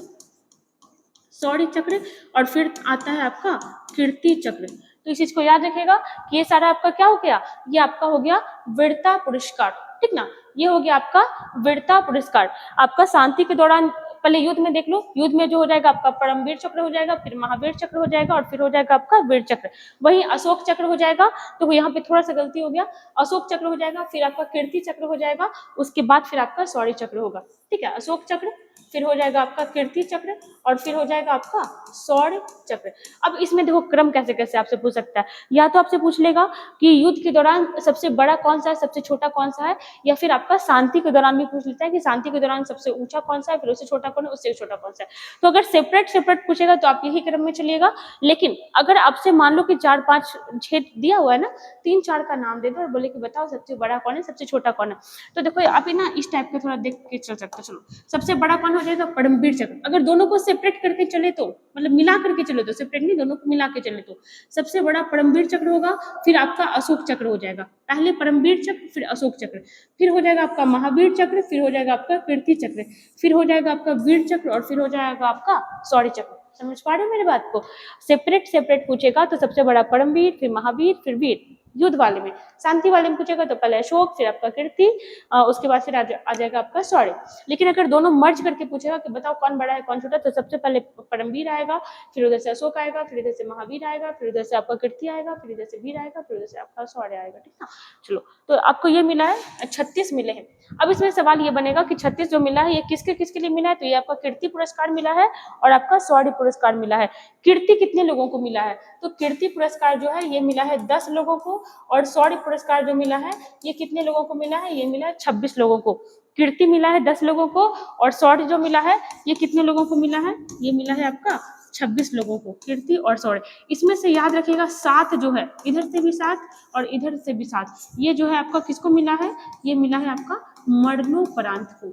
शौर्य चक्र। और फिर आता है आपका कीर्ति चक्र। तो इस चीज को याद रखिएगा कि ये सारा आपका क्या हो गया, ये आपका हो गया वीरता पुरस्कार, ठीक ना। ये हो गया आपका वीरता पुरस्कार। आपका शांति के दौरान, पहले युद्ध में देख लो, युद्ध में जो हो जाएगा आपका परमवीर चक्र हो जाएगा, फिर महावीर चक्र हो जाएगा और फिर हो जाएगा आपका वीर चक्र। वही अशोक चक्र हो जाएगा, तो यहाँ पे थोड़ा सा गलती हो गया, अशोक चक्र हो जाएगा, फिर आपका कीर्ति चक्र हो जाएगा, उसके बाद फिर आपका शौर्य चक्र होगा, ठीक है। अशोक चक्र, फिर हो जाएगा आपका कीर्ति चक्र और फिर हो जाएगा आपका शौर्य चक्र। अब इसमें देखो क्रम कैसे कैसे आपसे पूछ सकता है, या तो आपसे पूछ लेगा कि युद्ध के दौरान सबसे बड़ा कौन सा है, सबसे छोटा कौन सा है, या फिर आपका शांति के दौरान भी पूछ लेता है कि शांति के दौरान सबसे ऊंचा कौन सा है, फिर उससे छोटा कौन है, उससे छोटा कौन सा है। तो अगर सेपरेट सेपरेट पूछेगा तो आप यही क्रम में चलिएगा। लेकिन अगर आपसे मान लो कि 4 5 6 दिया हुआ है ना, 3 4 का नाम दे दो और बोले कि बताओ सबसे बड़ा कौन है, सबसे छोटा कौन है, तो देखो आप ना इस टाइप का थोड़ा देख के चल सकते हो। चलो, सबसे बड़ा कौन हो जाएगा, परमवीर चक्र। अगर दोनों को सेपरेट करके चले तो, मतलब मिला करके चले तो, सेपरेट नहीं, दोनों को मिला के चले तो सबसे बड़ा परमवीर चक्र होगा, फिर आपका अशोक चक्र हो जाएगा। पहले परमवीर चक्र, फिर अशोक चक्र, फिर हो जाएगा आपका महावीर चक्र, फिर हो जाएगा आपका कीर्ति चक्र, फिर हो जाएगा आपका वीर चक्र और फिर हो जाएगा आपका शौर्य चक्र। समझ पा रहे हो मेरी बात को। सेपरेट सेपरेट पूछेगा तो सबसे बड़ा परमवीर, फिर महावीर, फिर वीर युद्ध वाले में। शांति वाले में पूछेगा तो पहले अशोक, फिर आपका कीर्ति, उसके बाद फिर आ जाएगा आपका शौर्य। लेकिन अगर दोनों मर्ज करके पूछेगा कि बताओ कौन बड़ा है कौन छोटा, तो सबसे पहले परमवीर आएगा, फिर उधर से अशोक आएगा, फिर इधर से महावीर आएगा, फिर इधर से आपका कीर्ति आएगा, फिर इधर से वीर आएगा, फिर उधर से आपका शौर्य आएगा, ठीक ना। चलो, तो आपको ये मिला है 36 मिले हैं। अब इसमें सवाल ये बनेगा कि 36 जो मिला है ये किसके किसके लिए मिला है, तो ये आपका कीर्ति पुरस्कार मिला है और आपका शौर्य पुरस्कार मिला है। कीर्ति कितने लोगों को मिला है, तो कीर्ति पुरस्कार जो है ये मिला है 10 लोगों को, और शौर्य पुरस्कार जो मिला है ये कितने लोगों को मिला है, ये मिला है 26 लोगों को। कीर्ति मिला है 10 लोगों को और शौर्य जो मिला है ये कितने लोगों को मिला है, ये मिला है आपका 26 लोगों को, कीर्ति और शौर्य। इसमें से याद रखिएगा 7 जो है, इधर से भी 7 और इधर से भी 7, ये जो है आपका किसको मिला है, ये मिला है आपका मरणोपरांत को।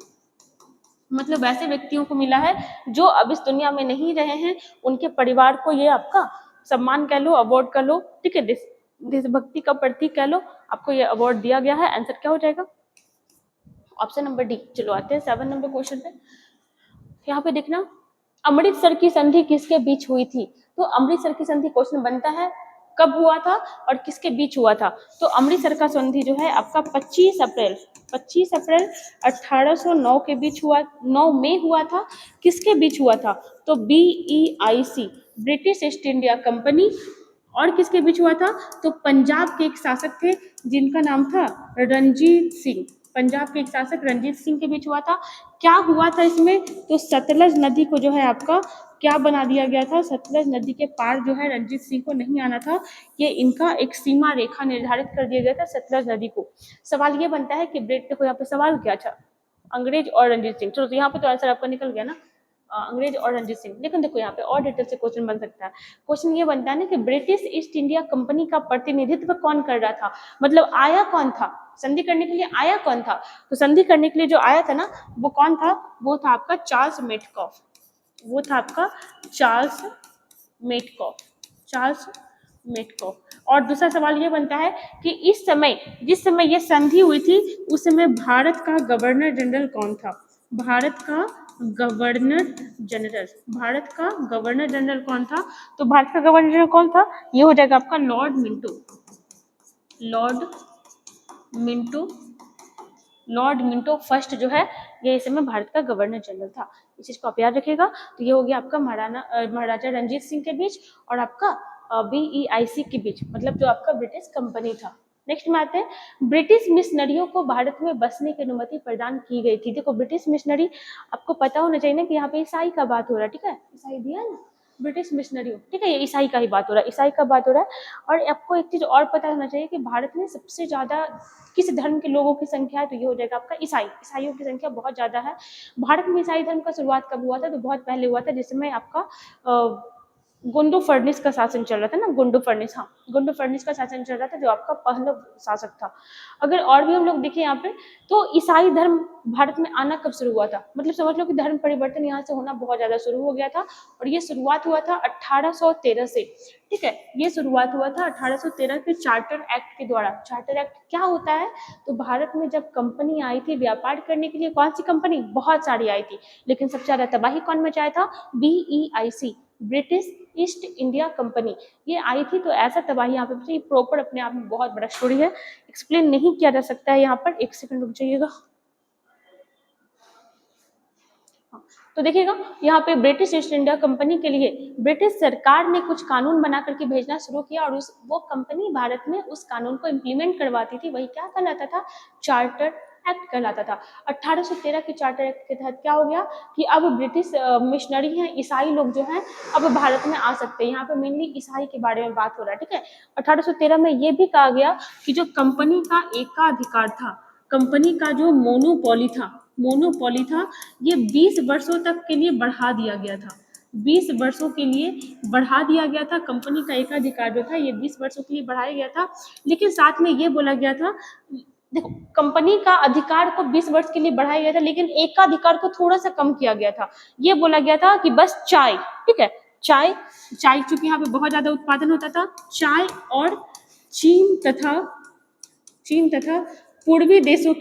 मतलब वैसे व्यक्तियों को मिला है जो अब इस दुनिया में नहीं रहे हैं, उनके परिवार को ये आपका सम्मान कह लो, अवार्ड कह लो, ठीक है, देशभक्ति का प्रतीक कह लो, आपको ये अवार्ड दिया गया है। आंसर क्या हो जाएगा, ऑप्शन नंबर डी। चलो आते हैं 7 नंबर क्वेश्चन पे। यहाँ पे देखना, अमृतसर की संधि किसके बीच हुई थी, तो अमृतसर की संधि क्वेश्चन बनता है कब हुआ था और किसके बीच हुआ था। तो अमृतसर का संधि जो है आपका 25 अप्रैल 1809 के बीच हुआ, 9 में हुआ था। किसके बीच हुआ था, तो BEIC, British east India company, और किसके बीच हुआ था, तो पंजाब के एक शासक थे जिनका नाम था रणजीत सिंह, पंजाब के एक शासक रणजीत सिंह के बीच हुआ था। क्या हुआ था इसमें, तो सतलज नदी को जो है आपका क्या बना दिया गया था, सतलज नदी के पार जो है रणजीत सिंह को नहीं आना था, ये इनका एक सीमा रेखा निर्धारित कर दिया गया था सतलज नदी को। सवाल ये बनता है कि देखो यहाँ पे सवाल क्या था, अंग्रेज और रणजीत सिंह। चलो, तो यहाँ पे तो आंसर आपका निकल गया ना, अंग्रेज और रणजीत सिंह। लेकिन देखो यहाँ पे और डिटेल से क्वेश्चन बन सकता है। क्वेश्चन ये बनता है ना कि ब्रिटिश ईस्ट इंडिया कंपनी का प्रतिनिधित्व कौन कर रहा था, मतलब आया कौन था संधि करने के लिए, आया कौन था, तो संधि करने के लिए जो आया था ना वो कौन था, वो था आपका चार्ल्स मेटकॉफ। वो था आपका चार्ल्स मेटकॉफ, चार्ल्स मेटकॉफ। और दूसरा सवाल ये बनता है कि इस समय, जिस समय ये संधि हुई थी, उस समय भारत का गवर्नर जनरल कौन था? भारत का गवर्नर जनरल, भारत का गवर्नर जनरल कौन था? तो भारत का गवर्नर जनरल कौन था? ये हो जाएगा आपका Lord Minto, Lord Minto, Lord Minto first जो है, ये इस समय भारत का गवर्नर जनरल था। इस चीज को आप याद रखिएगा। तो ये हो गया आपका महाराजा रणजीत सिंह के बीच और आपका BEIC के बीच, मतलब जो आपका ब्रिटिश कंपनी था। नेक्स्ट में आते हैं, ब्रिटिश मिशनरियों को भारत में बसने की अनुमति प्रदान की गई थी। देखो ब्रिटिश मिशनरी, आपको पता होना चाहिए ना कि यहाँ पे ईसाई का बात हो रहा है, ठीक है, ईसाई दिया है ना, ब्रिटिश मिशनरियों, ठीक है, ये ईसाई का ही बात हो रहा है, ईसाई का बात हो रहा है। और आपको एक चीज और पता होना चाहिए कि भारत में सबसे ज्यादा किस धर्म के लोगों की संख्या है? तो ये हो जाएगा आपका ईसाई, ईसाइयों की संख्या बहुत ज्यादा है। भारत में ईसाई धर्म का शुरुआत कब हुआ था? तो बहुत पहले हुआ था, जिसमें आपका गुंडू फर्निस का शासन चल रहा था ना, गुंडू फर्निस, हाँ, गुंडू फर्निस का शासन चल रहा था, जो आपका पहला शासक था। अगर और भी हम लोग देखें यहाँ पे, तो ईसाई धर्म भारत में आना कब शुरू हुआ था? मतलब समझ लो कि धर्म परिवर्तन यहाँ से होना बहुत ज्यादा शुरू हो गया था, और ये शुरुआत हुआ था 1813 से, ठीक है, ये शुरुआत हुआ था 1813 के चार्टर एक्ट के द्वारा। चार्टर एक्ट क्या होता है? तो भारत में जब कंपनी आई थी व्यापार करने के लिए, कौन सी कंपनी? बहुत सारी आई थी, लेकिन सबसे ज्यादा तबाही कौन मचाया था? BEIC, British east India company, ये आई थी। तो ऐसा तबाही यहाँ पे, प्रॉपर अपने आप में बहुत बड़ा स्टोरी है, एक्सप्लेन नहीं किया जा सकता है यहाँ पर। एक सेकंड रुक जाइएगा। तो देखिएगा यहाँ पे ब्रिटिश ईस्ट इंडिया कंपनी के लिए ब्रिटिश सरकार ने कुछ कानून बना करके भेजना शुरू किया, और वो कंपनी भारत में उस कानून को इम्प्लीमेंट करवाती थी। वही क्या कहलाता था? चार्टर एक्ट कहलाता था। 1813 के चार्टर एक्ट के तहत क्या हो गया कि अब ब्रिटिश मिशनरी हैं, ईसाई लोग जो हैं, अब भारत में आ सकते हैं। यहाँ पे मेनली ईसाई के बारे में बात हो रहा है, ठीक है। 1813 में ये भी कहा गया कि जो कंपनी का एकाधिकार था, कंपनी का जो मोनोपोली था, ये 20 वर्षों तक के लिए बढ़ा दिया गया था। 20 वर्षों के लिए बढ़ा दिया गया था। कंपनी का एकाधिकार जो था, ये 20 वर्षों के लिए बढ़ाया गया था। लेकिन साथ में ये बोला गया था, देखो कंपनी का अधिकार को 20 वर्ष के लिए बढ़ाया गया था, लेकिन एकाधिकार को थोड़ा सा कम किया गया था। ये बोला गया था कि बस चाय, ठीक है, चाय चूंकि यहाँ पे बहुत ज्यादा उत्पादन होता था, चाय और चीन तथा पूर्वी देशों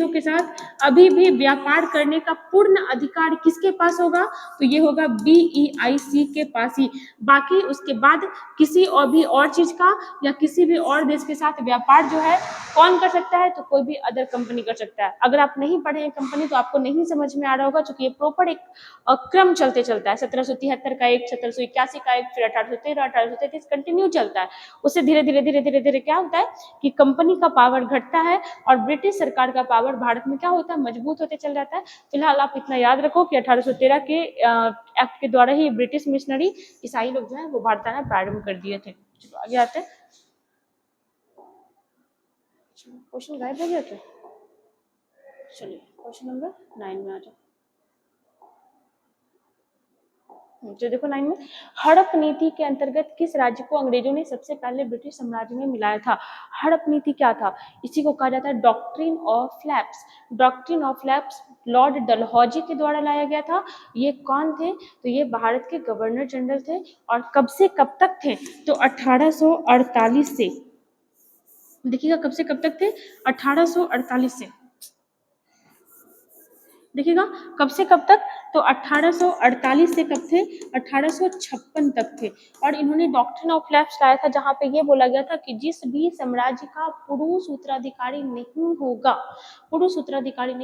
के साथ अभी भी व्यापार करने का पूर्ण अधिकार किसके पास होगा? तो ये होगा BEIC के पास ही। बाकी उसके बाद किसी और भी और चीज का या किसी भी और देश के साथ व्यापार जो है कौन कर सकता है? तो कोई भी अदर कंपनी कर सकता है। अगर आप नहीं पढ़े हैं कंपनी तो आपको नहीं समझ में आ रहा होगा, क्योंकि ये प्रॉपर एक क्रम चलते चलता है। 1773 का एक, 1781 का एक, फिर 1813, 1833 कंटिन्यू चलता है। उससे धीरे धीरे क्या होता है कि कंपनी का पावर घटता है और ब्रिटिश सरकार का पावर भारत में क्या होता है? मजबूत होते चल जाता है। फिलहाल आप इतना याद रखो कि 1813 के एक्ट के द्वारा ही ब्रिटिश मिशनरी ईसाई लोग जो है वो भारत आना प्रारंभ कर दिए थे। चलो आगे आते हैं। क्वेश्चन गायब हो गया क्या? चलिए क्वेश्चन नंबर 9 में आ जाओ। जो देखो लाइन में, हड़प नीति के अंतर्गत किस राज्य को अंग्रेजों ने सबसे पहले ब्रिटिश साम्राज्य में मिलाया था? हड़प नीति क्या था? इसी को कहा जाता है doctrine of lapse. Doctrine of lapse Lord Dalhousie के द्वारा लाया गया था। ये कौन थे? तो ये भारत के गवर्नर जनरल थे। और कब से कब तक थे? तो 1848 से, देखिएगा कब से कब तक थे? 1848 से, देखिएगा कब से कब तक? तो 1848 से कब थे? 1856 तक थे। और इन्होंने डॉक्ट्रिन ऑफ लैप्स लाया था, जहां पे ये बोला गया था कि जिस भी साम्राज्य का पुरुष उत्तराधिकारी नहीं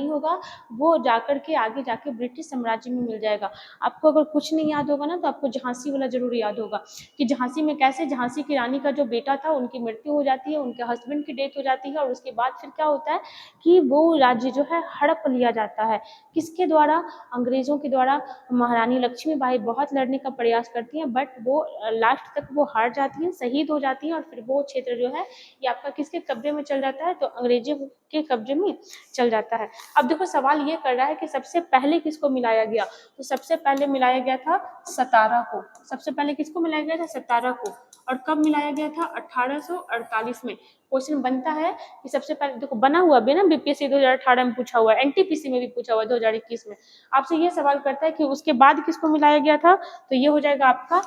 होगा, वो जाकर के आगे जाके ब्रिटिश साम्राज्य में मिल जाएगा। आपको अगर कुछ नहीं याद होगा ना, तो आपको झांसी वाला जरूर याद होगा कि झांसी में कैसे झांसी की रानी का जो बेटा था, उनकी मृत्यु हो जाती है, उनके हस्बैंड की डेथ हो जाती है, और उसके बाद फिर क्या होता है कि वो राज्य जो है हड़प लिया जाता है। किसके द्वारा? अंग्रेजों के द्वारा। महारानी लक्ष्मीबाई बहुत लड़ने का प्रयास करती हैं, बट वो लास्ट तक वो हार जाती हैं, शहीद हो जाती हैं, और फिर वो क्षेत्र जो है ये आपका किसके कब्जे में चल जाता है? तो अंग्रेजों के कब्जे में चल जाता है। अब देखो सवाल ये कर रहा है कि सबसे पहले किसको मिलाया गया? तो सबसे पहले मिलाया गया था सतारा को। सबसे पहले किसको मिलाया गया था? सतारा को। और कब मिलाया गया था? 1848 में। क्वेश्चन बनता है कि सबसे पहले देखो बना हुआ भी ना, बीपीएससी 2018 में पूछा हुआ है, एनटीपीसी में भी पूछा हुआ है 2021 में। आपसे ये सवाल करता है कि उसके बाद किसको मिलाया गया था, तो ये हो जाएगा आपका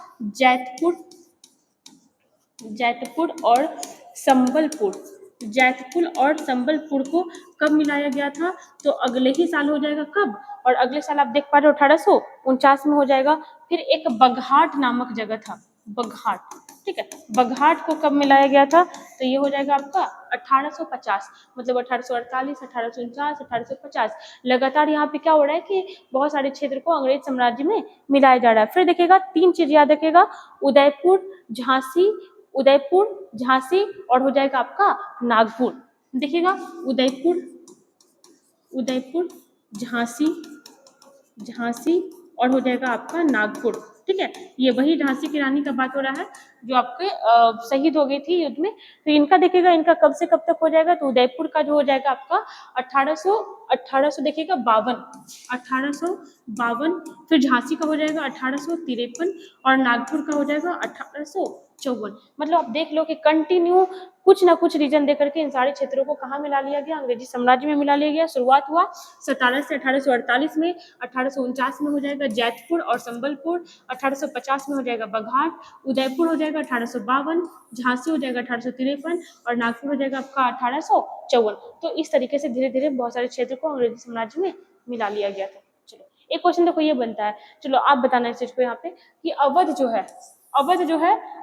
जैतपुर और संबलपुर। जैतपुर और संबलपुर को कब मिलाया गया था? तो अगले ही साल हो जाएगा। कब? और अगले साल आप देख पा रहे हो 1849 में हो जाएगा। फिर एक बघाट नामक जगह था, बघाट, ठीक है, बघाट को कब मिलाया गया था? तो ये हो जाएगा आपका 1850, मतलब 1848, 1849, 1850। लगातार यहाँ पे क्या हो रहा है कि बहुत सारे क्षेत्र को अंग्रेज साम्राज्य में मिलाया जा रहा है। फिर देखिएगा 3 चीज याद रखिएगा, उदयपुर, झांसी और हो जाएगा आपका नागपुर। देखिएगा उदयपुर, झांसी और हो जाएगा आपका नागपुर, ठीक है। ये वही झांसी की रानी का बात हो रहा है जो आपके शहीद हो गई थी युद्ध में। तो इनका देखिएगा, इनका कब से कब तक हो जाएगा? तो उदयपुर का जो हो जाएगा आपका 1800 देखिएगा 1852। फिर झांसी का हो जाएगा 1853 और नागपुर का हो जाएगा 1854। मतलब आप देख लो कि कंटिन्यू कुछ ना कुछ रीजन देकर के इन सारे क्षेत्रों को कहाँ मिला लिया गया? अंग्रेजी साम्राज्य में मिला लिया गया। शुरुआत हुआ 17 से 1848 में, 1849 में हो जाएगा जैतपुर और संबलपुर, 1850 में हो जाएगा बघाट, उदयपुर हो जाएगा 1852, झांसी हो जाएगा 1853 और नागपुर हो जाएगा आपका 1854। तो इस तरीके से धीरे धीरे बहुत सारे क्षेत्र को अंग्रेजी साम्राज्य में मिला लिया गया था। चलो एक क्वेश्चन देखो ये बनता है, चलो आप बताना इस चीज को यहाँ पे कि अवध जो है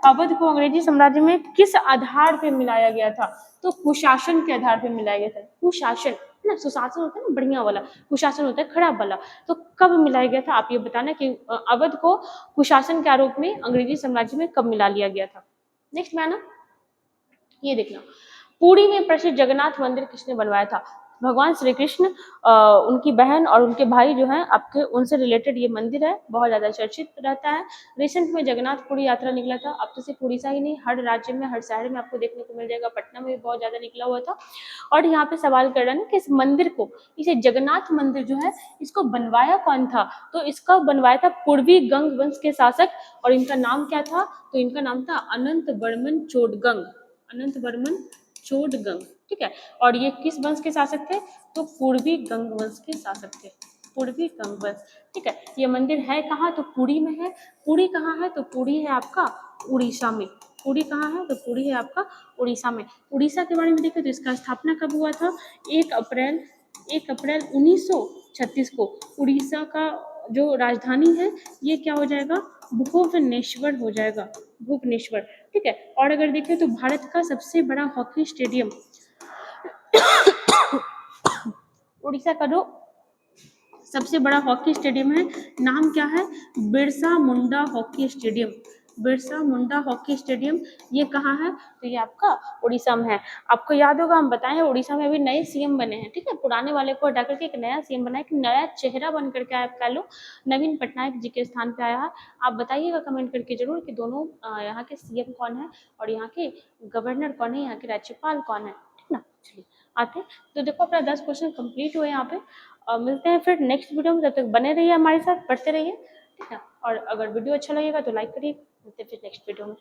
अवध को अंग्रेजी साम्राज्य में किस आधार पे मिलाया गया था? तो कुशासन के आधार पे मिलाया गया था। कुशासन ना, सुशासन होता है ना बढ़िया वाला, कुशासन होता है खराब वाला। तो कब मिलाया गया था? आप ये बताना कि अवध को कुशासन के आरोप में अंग्रेजी साम्राज्य में कब मिला लिया गया था। नेक्स्ट में आना, ये देखना, पुरी में प्रसिद्ध जगन्नाथ मंदिर किसने बनवाया था? भगवान श्री कृष्ण, उनकी बहन और उनके भाई जो हैं आपके, उनसे रिलेटेड ये मंदिर है, बहुत ज्यादा चर्चित रहता है। रिसेंट में जगन्नाथपुरी यात्रा निकला था। अब तो सिर्फ उड़ीसा ही नहीं, हर राज्य में, हर शहर में आपको देखने को मिल जाएगा। पटना में भी बहुत ज्यादा निकला हुआ था। और यहाँ पे सवाल कर रहा है ना कि इस मंदिर को, इसे जगन्नाथ मंदिर जो है, इसको बनवाया कौन था? तो इसका बनवाया था पूर्वी गंग वंश के शासक, और इनका नाम क्या था? तो इनका नाम था अनंत वर्मन चोडगंग, ठीक है। और ये किस वंश के शासक थे? तो पूर्वी गंग वंश के शासक थे, पूर्वी गंग वंश, ठीक है। ये मंदिर है कहाँ? तो पुरी में है। पुरी कहाँ है? तो पुरी है आपका उड़ीसा में। पुरी कहाँ है? तो पुरी है आपका उड़ीसा में। उड़ीसा के बारे में देखें तो इसका स्थापना कब हुआ था? 1 अप्रैल 1936 को। उड़ीसा का जो राजधानी है ये क्या हो जाएगा? भुवनेश्वर हो जाएगा, भुवनेश्वर, ठीक है। और अगर देखें तो भारत का सबसे बड़ा हॉकी स्टेडियम उड़ीसा का जो सबसे बड़ा हॉकी स्टेडियम है, नाम क्या है? Birsa Munda hockey stadium. Birsa Munda hockey stadium ये कहाँ है? तो ये आपका उड़ीसा में है। आपको याद होगा हम बताए हैं उड़ीसा में अभी नए सीएम बने हैं, ठीक है। पुराने वाले को हटा करके एक नया सीएम बना है, एक नया चेहरा बन करके आया, कह लो नवीन पटनायक जी के स्थान पे आया है। आप बताइएगा कमेंट करके जरूर कि दोनों यहाँ के सीएम कौन है और यहाँ के गवर्नर कौन है, यहाँ के राज्यपाल कौन है, ठीक ना। चलिए आते हैं। तो देखो अपना 10 क्वेश्चन कंप्लीट हुए यहाँ पे। मिलते हैं फिर नेक्स्ट वीडियो में, तब तक बने रहिए हमारे साथ, पढ़ते रहिए, ठीक है। और अगर वीडियो अच्छा लगेगा तो लाइक करिए। मिलते हैं फिर नेक्स्ट वीडियो में।